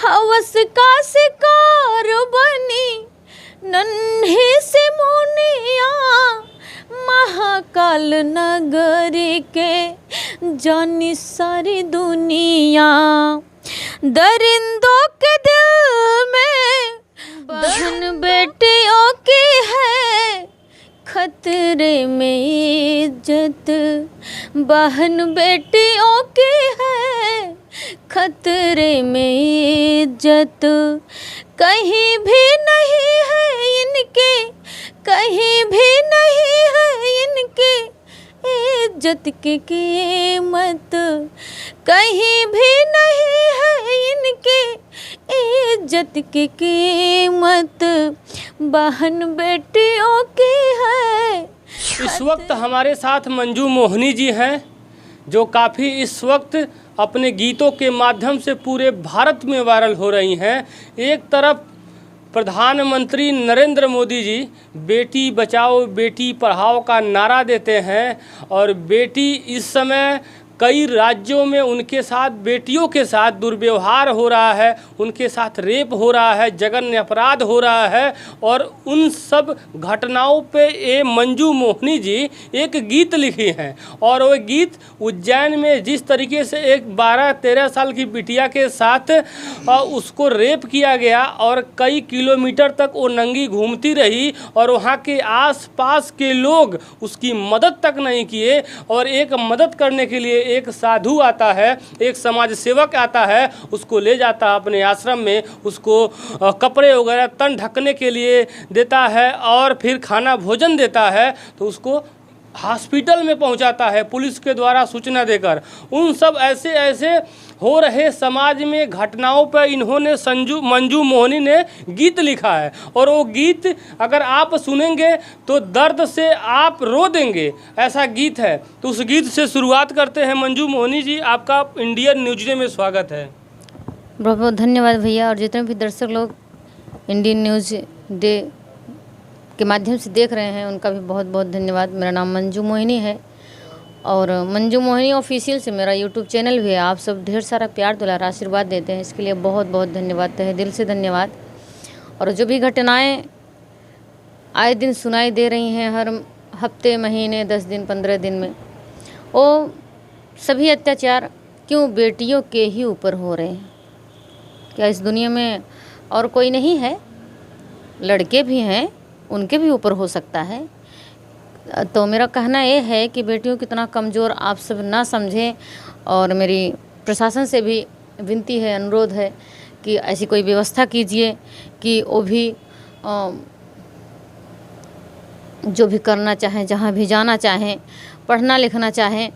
हवस का शिकार बनी नन्ही सी मुनिया, महाकाल नगरी के जानी सारी दुनिया। दरिंदों के दिल में बहन बेटियों की है खतरे में इज्जत, बहन बेटियों की है खतरे में इज्जत। कहीं भी नहीं है इनके, कहीं भी नहीं है इनके इज्जत की कीमत, कहीं भी नहीं है इनके इज्जत की कीमत, बहन बेटियों की है। इस वक्त हमारे साथ मंजू मोहिनी जी हैं, जो काफ़ी इस वक्त अपने गीतों के माध्यम से पूरे भारत में वायरल हो रही हैं। एक तरफ प्रधानमंत्री नरेंद्र मोदी जी बेटी बचाओ बेटी पढ़ाओ का नारा देते हैं, और बेटी इस समय कई राज्यों में उनके साथ बेटियों के साथ दुर्व्यवहार हो रहा है, उनके साथ रेप हो रहा है, जघन्य अपराध हो रहा है। और उन सब घटनाओं पे ये मंजू मोहिनी जी एक गीत लिखी हैं, और वो गीत उज्जैन में जिस तरीके से एक 12-13 साल की बिटिया के साथ उसको रेप किया गया और कई किलोमीटर तक वो नंगी घूमती रही, और वहाँ के आसपास के लोग उसकी मदद तक नहीं किए। और एक मदद करने के लिए एक साधु आता है, एक समाज सेवक आता है, उसको ले जाता है अपने आश्रम में, उसको कपड़े वगैरह तन ढकने के लिए देता है और फिर खाना भोजन देता है, तो उसको हॉस्पिटल में पहुंचाता है पुलिस के द्वारा सूचना देकर। उन सब ऐसे ऐसे हो रहे समाज में घटनाओं पर इन्होंने मंजू मोहिनी ने गीत लिखा है, और वो गीत अगर आप सुनेंगे तो दर्द से आप रो देंगे, ऐसा गीत है। तो उस गीत से शुरुआत करते हैं। मंजू मोहिनी जी, आपका इंडियन न्यूज डे में स्वागत है। बहुत बहुत धन्यवाद भैया, और जितने भी दर्शक लोग इंडियन न्यूज डे के माध्यम से देख रहे हैं उनका भी बहुत बहुत धन्यवाद। मेरा नाम मंजू मोहिनी है, और मंजू मोहिनी ऑफिशियल से मेरा यूट्यूब चैनल भी है। आप सब ढेर सारा प्यार दुलार आशीर्वाद देते हैं, इसके लिए बहुत बहुत धन्यवाद, तहे दिल से धन्यवाद। और जो भी घटनाएं आए दिन सुनाई दे रही हैं, हर हफ्ते महीने 10 दिन 15 दिन में, वो सभी अत्याचार क्यों बेटियों के ही ऊपर हो रहे हैं? क्या इस दुनिया में और कोई नहीं है? लड़के भी हैं, उनके भी ऊपर हो सकता है। तो मेरा कहना ये है कि बेटियों कितना कमज़ोर आप सब ना समझें, और मेरी प्रशासन से भी विनती है, अनुरोध है कि ऐसी कोई व्यवस्था कीजिए कि वो भी जो भी करना चाहें, जहाँ भी जाना चाहें, पढ़ना लिखना चाहें,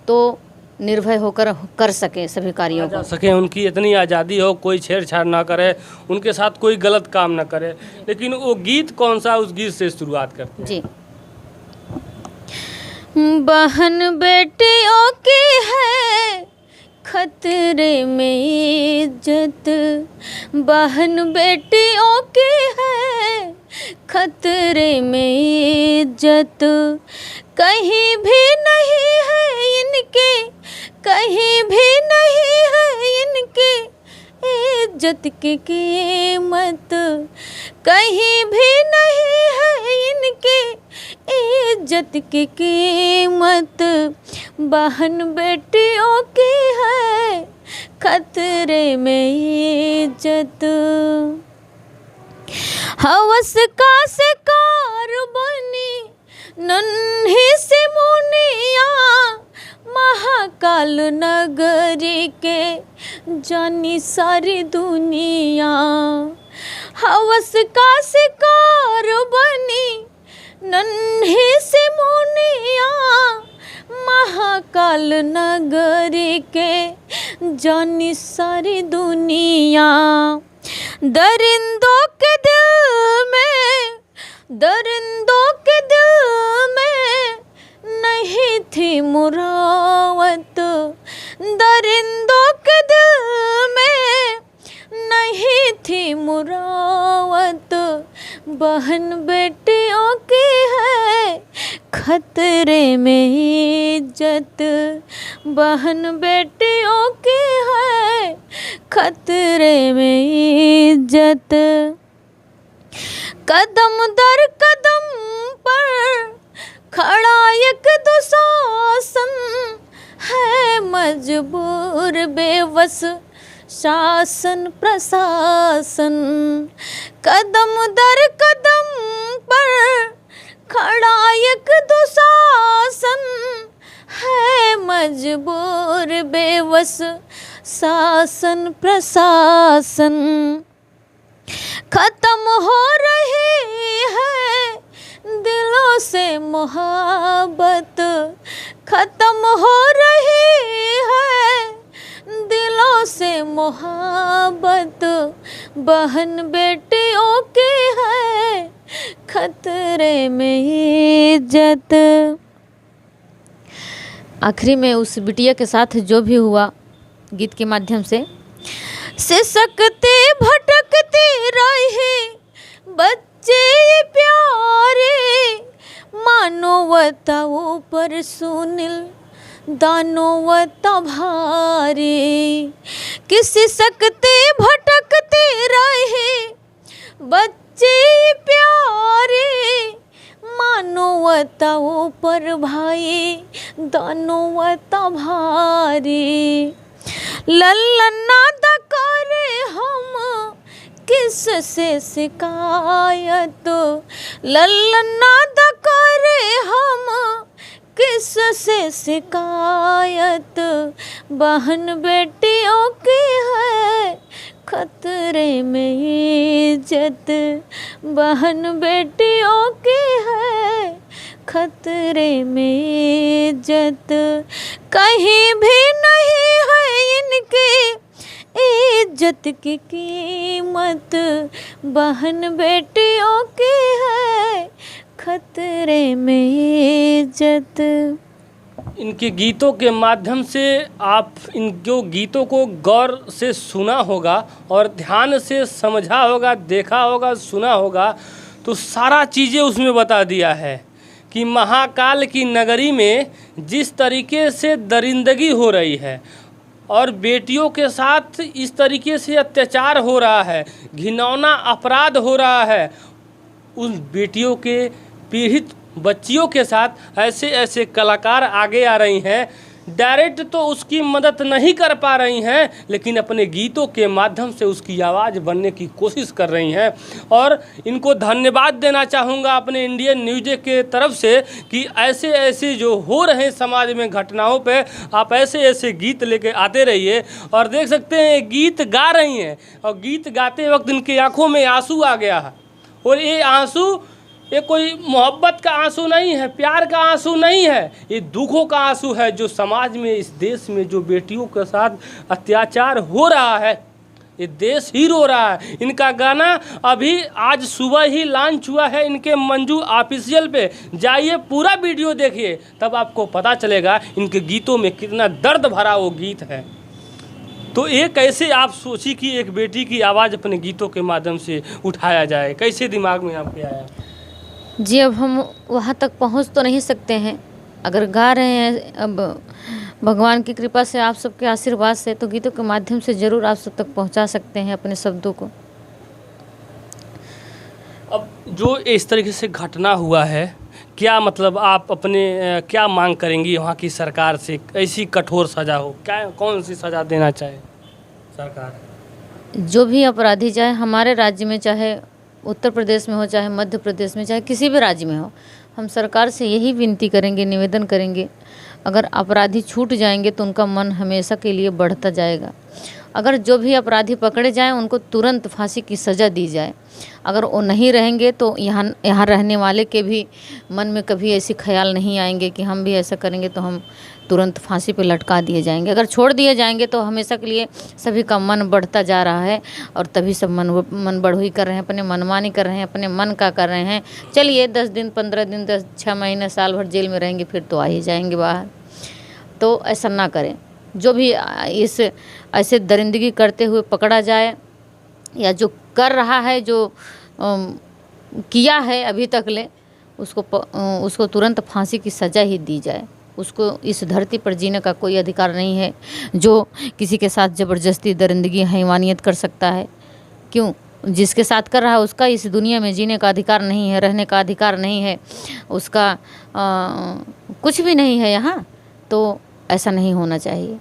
तो निर्भय होकर कर सके, सभी कार्यों को सके, उनकी इतनी आज़ादी हो, कोई छेड़छाड़ ना करे, उनके साथ कोई गलत काम ना करे। लेकिन वो गीत कौन सा, उस गीत से शुरुआत करते हैं जी। बहन बेटियों की है खतरे में इज्जत, बहन बेटियों की है खतरे में इज्जत। कहीं भी नहीं है इनके, कहीं भी नहीं है इनके इज्जत की कीमत, कहीं भी नहीं है इनके इज्जत की कीमत, बहन बेटियों की है खतरे में इज्जत। हवस का शिकार बनी नन्ही सी मुनिया, महाकाल नगरी के जानी सारी दुनिया। हवस का शिकार बनी नन्ही सी मुनिया, महाकाल नगरी के जानी सारी दुनिया। दरिंदों के दिल में, दरिंदों के दिल में नहीं थी मुरावत, दरिंदों के दिल में नहीं थी मुरावत, बहन बेटियों की है खतरे में इज्जत, बहन बेटियों की है खतरे में इज्जत। कदम दर कदम पर खड़ा एक दुशासन है मजबूर बेबस शासन प्रशासन। कदम दर कदम पर खड़ा एक दुशासन है मजबूर बेबस शासन प्रशासन। खत्म हो रही है दिलों से मोहब्बत, खत्म हो रही है दिलों से मोहब्बत। बहन बेटियों की है खतरे में इज्जत। आखिरी में उस बिटिया के साथ जो भी हुआ गीत के माध्यम से, सिसकते भटकते रहे बच्चे प्यारे, मानवता ऊपर सुनील दानवता भारी। कि सिसकते भटकते रहे बच्चे प्यारे, मानवता ऊपर भाई दानवता भारी। लल्लना दा करे हम किस से शिकायत, लल्लना दा करे हम किस से शिकायत। बहन बेटियों की है खतरे में इज्जत, बहन बेटियों की है खतरे में इज्जत। कहीं भी नहीं है इनकी इज्जत की कीमत, बहन बेटियों की है खतरे में इज्जत। इनके गीतों के माध्यम से आप इनको गीतों को गौर से सुना होगा और ध्यान से समझा होगा, देखा होगा, सुना होगा, तो सारा चीज़ें उसमें बता दिया है कि महाकाल की नगरी में जिस तरीके से दरिंदगी हो रही है और बेटियों के साथ इस तरीके से अत्याचार हो रहा है, घिनौना अपराध हो रहा है, उन बेटियों के पीड़ित बच्चियों के साथ ऐसे ऐसे कलाकार आगे आ रही हैं। डायरेक्ट तो उसकी मदद नहीं कर पा रही हैं, लेकिन अपने गीतों के माध्यम से उसकी आवाज़ बनने की कोशिश कर रही हैं। और इनको धन्यवाद देना चाहूँगा अपने इंडियन न्यूज़ के तरफ से कि ऐसे ऐसे जो हो रहे हैं समाज में घटनाओं पे आप ऐसे ऐसे गीत लेके आते रहिए। और देख सकते हैं गीत गा रही हैं और गीत गाते वक्त इनकी आँखों में आंसू आ गया है। और ये आंसू ये कोई मोहब्बत का आंसू नहीं है, प्यार का आंसू नहीं है, ये दुखों का आंसू है जो समाज में, इस देश में जो बेटियों के साथ अत्याचार हो रहा है, ये देश ही रो रहा है। इनका गाना अभी आज सुबह ही लॉन्च हुआ है इनके मंजू ऑफिशियल पे, जाइए पूरा वीडियो देखिए, तब आपको पता चलेगा इनके गीतों में कितना दर्द भरा वो गीत है। तो ये कैसे आप सोची कि एक बेटी की आवाज़ अपने गीतों के माध्यम से उठाया जाए, कैसे दिमाग में आपके आया? जी, अब हम वहाँ तक पहुँच तो नहीं सकते हैं, अगर गा रहे हैं अब भगवान की कृपा से, आप सबके आशीर्वाद से, तो गीतों के माध्यम से ज़रूर आप सब तक पहुँचा सकते हैं अपने शब्दों को। अब जो इस तरीके से घटना हुआ है, क्या मतलब आप अपने क्या मांग करेंगी वहाँ की सरकार से? ऐसी कठोर सज़ा हो, क्या कौन सी सज़ा देना चाहे सरकार? जो भी अपराधी, चाहे हमारे राज्य में, चाहे उत्तर प्रदेश में हो, चाहे मध्य प्रदेश में, चाहे किसी भी राज्य में हो, हम सरकार से यही विनती करेंगे, निवेदन करेंगे, अगर अपराधी छूट जाएंगे तो उनका मन हमेशा के लिए बढ़ता जाएगा। अगर जो भी अपराधी पकड़े जाएं उनको तुरंत फांसी की सज़ा दी जाए। अगर वो नहीं रहेंगे तो यहाँ रहने वाले के भी मन में कभी ऐसी ख्याल नहीं आएंगे कि हम भी ऐसा करेंगे तो हम तुरंत फांसी पे लटका दिए जाएंगे। अगर छोड़ दिए जाएंगे तो हमेशा के लिए सभी का मन बढ़ता जा रहा है और तभी सब मन बढ़ोई कर रहे हैं, अपने मनमानी कर रहे हैं, अपने मन का कर रहे हैं। चलिए 10 दिन 15 दिन 6 महीने साल भर जेल में रहेंगे, फिर तो आ ही जाएंगे बाहर। तो ऐसा ना करें। जो भी इस ऐसे दरिंदगी करते हुए पकड़ा जाए या जो कर रहा है, जो किया है अभी तक ले, उसको तुरंत फांसी की सज़ा ही दी जाए। उसको इस धरती पर जीने का कोई अधिकार नहीं है जो किसी के साथ ज़बरदस्ती दरिंदगी हैवानियत कर सकता है। क्यों? जिसके साथ कर रहा है उसका इस दुनिया में जीने का अधिकार नहीं है, रहने का अधिकार नहीं है, उसका कुछ भी नहीं है यहाँ। तो ऐसा नहीं होना चाहिए।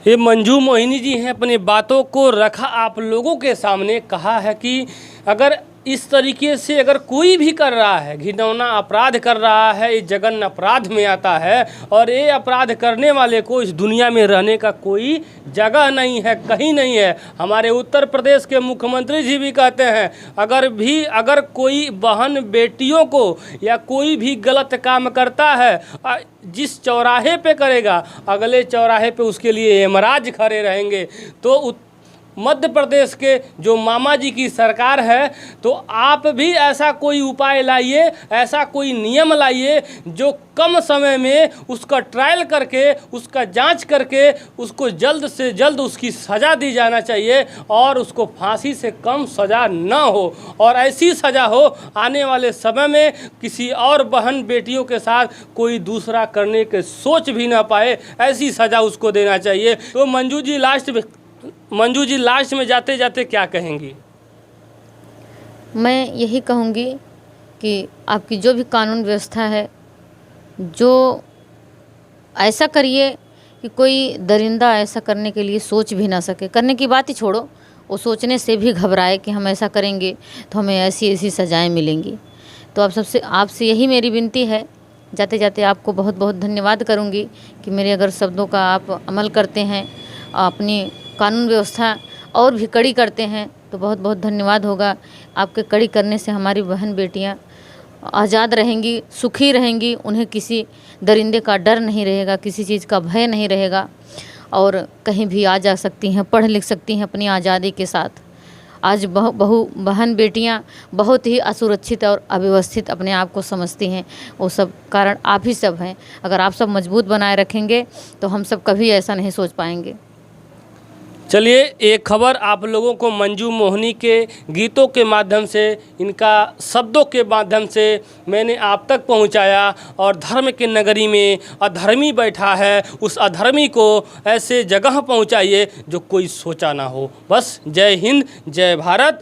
ये मंजू मोहिनी जी हैं, अपनी बातों को रखा आप लोगों के सामने, कहा है कि अगर इस तरीके से अगर कोई भी कर रहा है, घिनौना अपराध कर रहा है, ये जघन्य अपराध में आता है और ये अपराध करने वाले को इस दुनिया में रहने का कोई जगह नहीं है, कहीं नहीं है। हमारे उत्तर प्रदेश के मुख्यमंत्री जी भी कहते हैं अगर कोई बहन बेटियों को या कोई भी गलत काम करता है, जिस चौराहे पे करेगा अगले चौराहे पे उसके लिए यमराज खड़े रहेंगे। तो मध्य प्रदेश के जो मामा जी की सरकार है, तो आप भी ऐसा कोई उपाय लाइए, ऐसा कोई नियम लाइए जो कम समय में उसका ट्रायल करके, उसका जांच करके उसको जल्द से जल्द उसकी सज़ा दी जाना चाहिए और उसको फांसी से कम सज़ा न हो, और ऐसी सज़ा हो आने वाले समय में किसी और बहन बेटियों के साथ कोई दूसरा करने के सोच भी ना पाए, ऐसी सज़ा उसको देना चाहिए। तो मंजू जी लास्ट में जाते जाते क्या कहेंगी? मैं यही कहूँगी कि आपकी जो भी कानून व्यवस्था है, जो ऐसा करिए कि कोई दरिंदा ऐसा करने के लिए सोच भी ना सके। करने की बात ही छोड़ो, वो सोचने से भी घबराए कि हम ऐसा करेंगे तो हमें ऐसी ऐसी सज़ाएं मिलेंगी। तो आपसे यही मेरी विनती है। जाते जाते आपको बहुत बहुत धन्यवाद करूँगी कि मेरे अगर शब्दों का आप अमल करते हैं, अपनी कानून व्यवस्था और भी कड़ी करते हैं, तो बहुत बहुत धन्यवाद होगा। आपके कड़ी करने से हमारी बहन बेटियां आज़ाद रहेंगी, सुखी रहेंगी, उन्हें किसी दरिंदे का डर नहीं रहेगा, किसी चीज़ का भय नहीं रहेगा और कहीं भी आ जा सकती हैं, पढ़ लिख सकती हैं अपनी आज़ादी के साथ। आज बहन बेटियां बहुत ही असुरक्षित और अव्यवस्थित अपने आप को समझती हैं। वो सब कारण आप ही सब हैं। अगर आप सब मजबूत बनाए रखेंगे तो हम सब कभी ऐसा नहीं सोच पाएंगे। चलिए, एक खबर आप लोगों को मंजू मोहिनी के गीतों के माध्यम से, इनका शब्दों के माध्यम से मैंने आप तक पहुंचाया। और धर्म के नगरी में अधर्मी बैठा है, उस अधर्मी को ऐसे जगह पहुंचाइए जो कोई सोचा ना हो। बस जय हिंद, जय भारत।